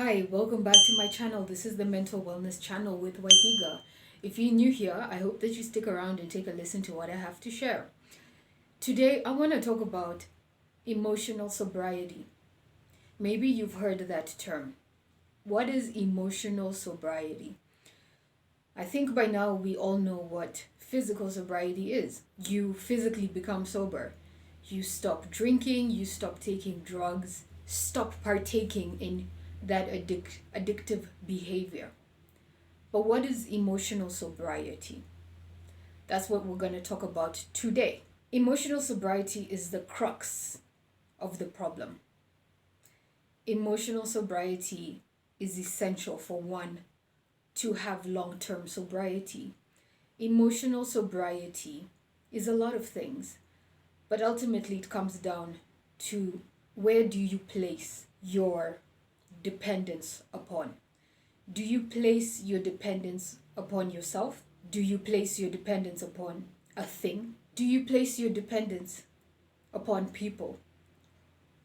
Hi, welcome back to my channel. This is the Mental Wellness channel with Waihiga. If you're new here, I hope that you stick around and take a listen to what I have to share. Today, I want to talk about emotional sobriety. Maybe you've heard that term. What is emotional sobriety? I think by now we all know what physical sobriety is. You physically become sober. You stop drinking, you stop taking drugs, stop partaking in that addictive behavior. But what is emotional sobriety? That's what we're going to talk about today. Emotional sobriety is the crux of the problem. Emotional sobriety is essential for one to have long-term sobriety. Emotional sobriety is a lot of things, but ultimately it comes down to where do you place your dependence upon? Do you place your dependence upon yourself? Do you place your dependence upon a thing? Do you place your dependence upon people?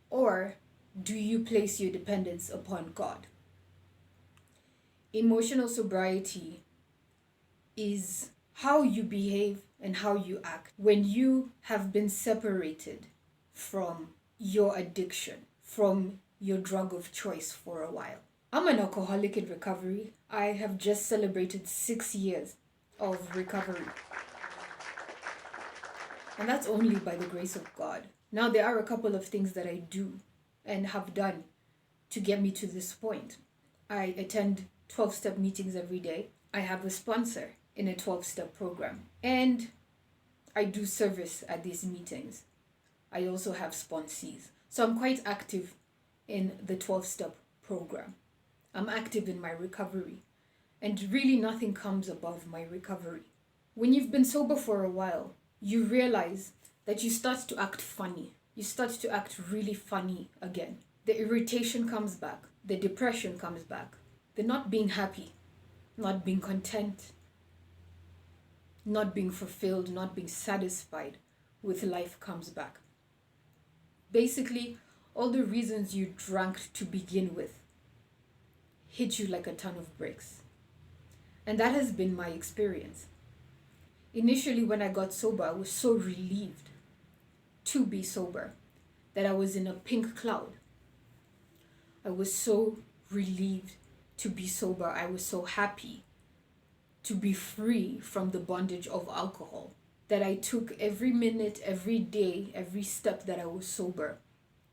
Or do you place your dependence upon God? Emotional sobriety is how you behave and how you act when you have been separated from your addiction, from your drug of choice for a while. I'm an alcoholic in recovery. I have just celebrated 6 years of recovery. And that's only by the grace of God. Now, there are a couple of things that I do and have done to get me to this point. I attend 12-step meetings every day. I have a sponsor in a 12-step program. And I do service at these meetings. I also have sponsees. So I'm quite active in the 12-step program. I'm active in my recovery. And really nothing comes above my recovery. When you've been sober for a while, you realize that you start to act funny. You start to act really funny again. The irritation comes back. The depression comes back. The not being happy, not being content, not being fulfilled, not being satisfied with life comes back. Basically, all the reasons you drank to begin with hit you like a ton of bricks. And that has been my experience. Initially, when I got sober, I was so relieved to be sober that I was in a pink cloud. I was so relieved to be sober. I was so happy to be free from the bondage of alcohol that I took every minute, every day, every step that I was sober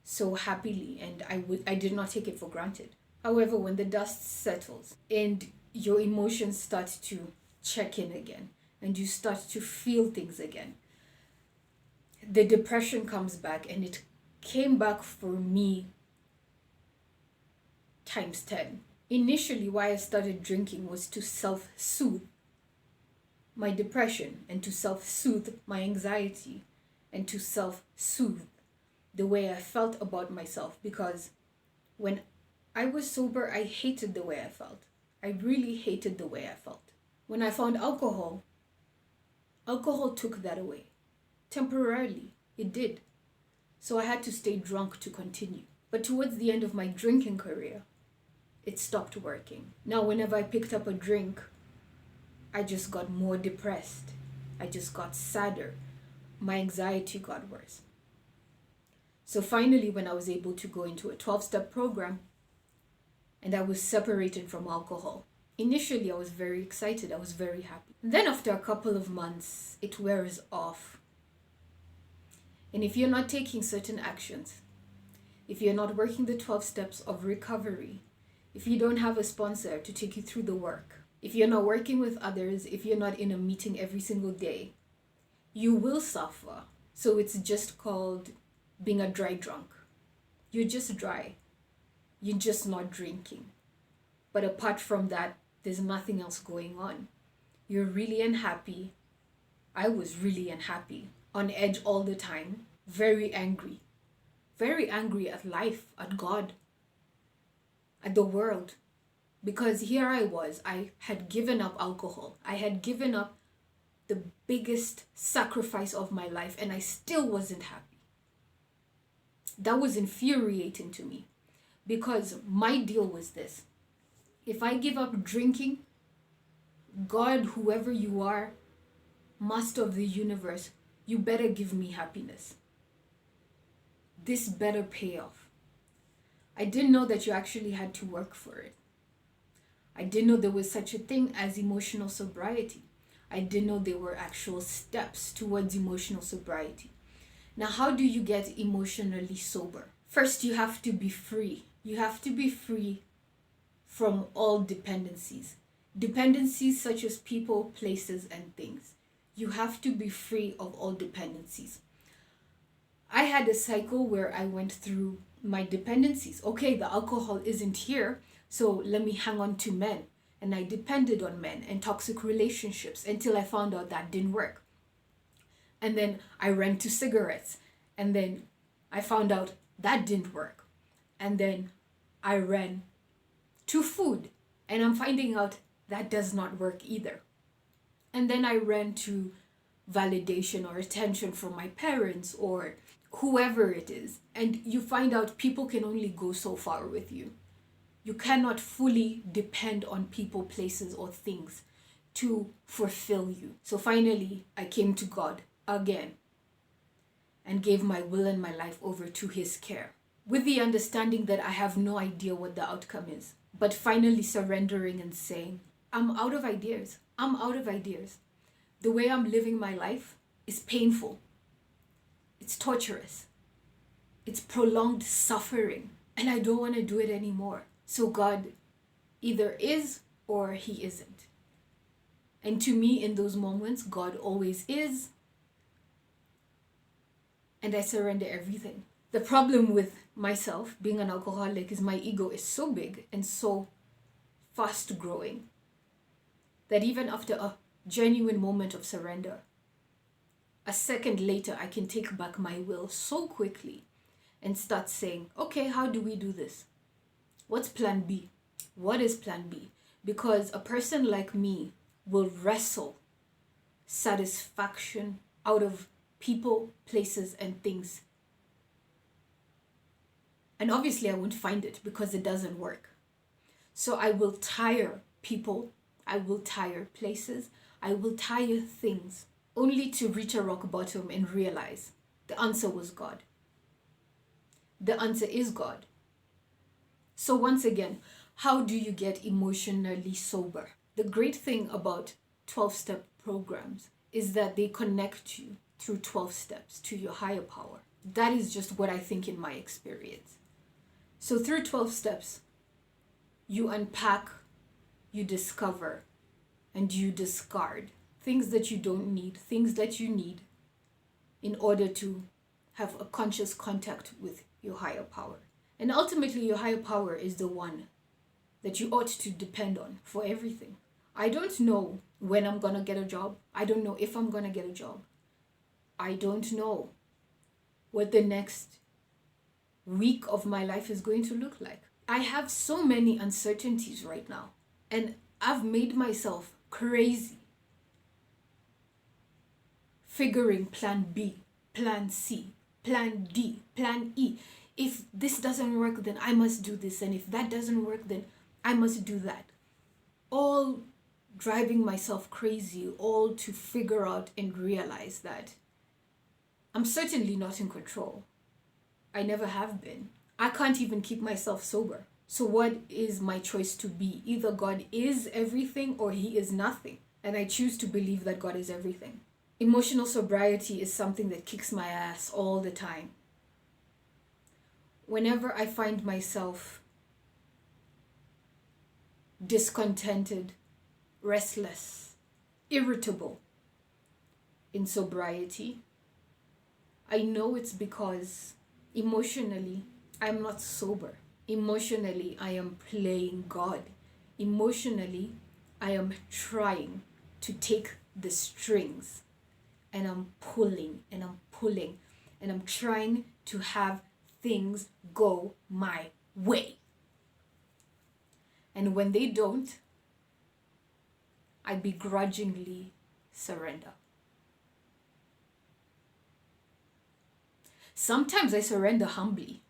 so happily, and I did not take it for granted. However, when the dust settles and your emotions start to check in again and you start to feel things again, the depression comes back, and it came back for me times 10. Initially, why I started drinking was to self-soothe my depression and to self-soothe my anxiety and to self-soothe the way I felt about myself, because when I was sober, I hated the way I felt. I really hated the way I felt. When I found alcohol, alcohol took that away. Temporarily, it did. So I had to stay drunk to continue. But towards the end of my drinking career, it stopped working. Now, whenever I picked up a drink, I just got more depressed. I just got sadder. My anxiety got worse. So finally, when I was able to go into a 12-step program and I was separated from alcohol, initially I was very excited. I was very happy. And then after a couple of months, it wears off. And if you're not taking certain actions, if you're not working the 12 steps of recovery, if you don't have a sponsor to take you through the work, if you're not working with others, if you're not in a meeting every single day, you will suffer. So it's just called being a dry drunk. You're just dry. You're just not drinking. But apart from that, there's nothing else going on. You're really unhappy. I was really unhappy, on edge all the time, very angry at life, at God, at the world. Because here I was, I had given up alcohol. I had given up the biggest sacrifice of my life, and I still wasn't happy. That was infuriating to me. Because my deal was this: if I give up drinking, God, whoever you are, master of the universe, you better give me happiness. This better pay off. I didn't know that you actually had to work for it. I didn't know there was such a thing as emotional sobriety. I didn't know there were actual steps towards emotional sobriety. Now, how do you get emotionally sober? First, you have to be free. You have to be free from all dependencies. Dependencies such as people, places, and things. You have to be free of all dependencies. I had a cycle where I went through my dependencies. Okay, the alcohol isn't here, so let me hang on to men. And I depended on men and toxic relationships until I found out that didn't work. And then I ran to cigarettes. And then I found out that didn't work. And then I ran to food. And I'm finding out that does not work either. And then I ran to validation or attention from my parents or whoever it is. And you find out people can only go so far with you. You cannot fully depend on people, places, or things to fulfill you. So finally, I came to God again and gave my will and my life over to His care, with the understanding that I have no idea what the outcome is. But finally surrendering and saying, I'm out of ideas. I'm out of ideas. The way I'm living my life is painful. It's torturous. It's prolonged suffering. And I don't want to do it anymore. So God either is or He isn't. And to me, in those moments, God always is. And I surrender everything. The problem with myself being an alcoholic is my ego is so big and so fast growing that even after a genuine moment of surrender, a second later, I can take back my will so quickly and start saying, okay, how do we do this? What's plan B? What is plan B? Because a person like me will wrestle satisfaction out of people, places, and things. And obviously I won't find it because it doesn't work. So I will tire people, I will tire places, I will tire things, only to reach a rock bottom and realize the answer was God. The answer is God. So once again, how do you get emotionally sober? The great thing about 12-step programs is that they connect you through 12 steps to your higher power. That is just what I think in my experience. So through 12 steps, you unpack, you discover, and you discard things that you don't need, things that you need in order to have a conscious contact with your higher power. And ultimately, your higher power is the one that you ought to depend on for everything. I don't know when I'm going to get a job. I don't know if I'm going to get a job. I don't know what the next week of my life is going to look like. I have so many uncertainties right now, and I've made myself crazy figuring plan B, plan C, plan D, plan E. If this doesn't work, then I must do this. And if that doesn't work, then I must do that. All driving myself crazy, all to figure out and realize that I'm certainly not in control. I never have been. I can't even keep myself sober. So what is my choice to be? Either God is everything or He is nothing. And I choose to believe that God is everything. Emotional sobriety is something that kicks my ass all the time. Whenever I find myself discontented, restless, irritable in sobriety, I know it's because emotionally I'm not sober. Emotionally I am playing God. Emotionally I am trying to take the strings and I'm pulling and I'm pulling and I'm trying to have things go my way. And when they don't, I begrudgingly surrender. Sometimes I surrender humbly,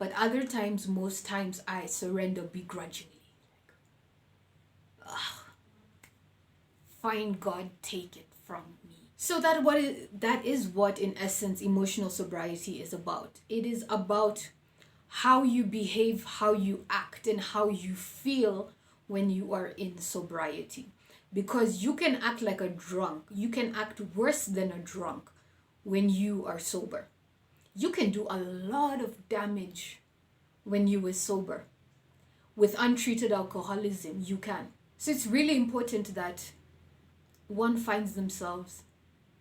But other times, most times, I surrender begrudgingly. Fine, God, take it from me. So that is what in essence emotional sobriety is about. It is about how you behave, how you act, and how you feel when you are in sobriety. Because you can act like a drunk, you can act worse than a drunk when you are sober. You can do a lot of damage when you were sober. With untreated alcoholism, you can. So it's really important that one finds themselves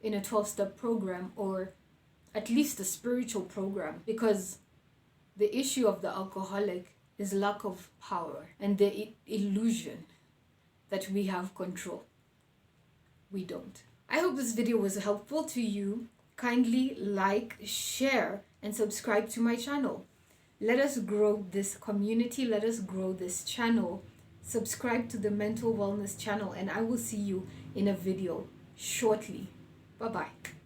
in a 12-step program, or at least a spiritual program, because the issue of the alcoholic is lack of power and the illusion that we have control. We don't. I hope this video was helpful to you. Kindly like, share, and subscribe to my channel. Let us grow this community. Let us grow this channel. Subscribe to the Mental Wellness channel, and I will see you in a video shortly. Bye-bye.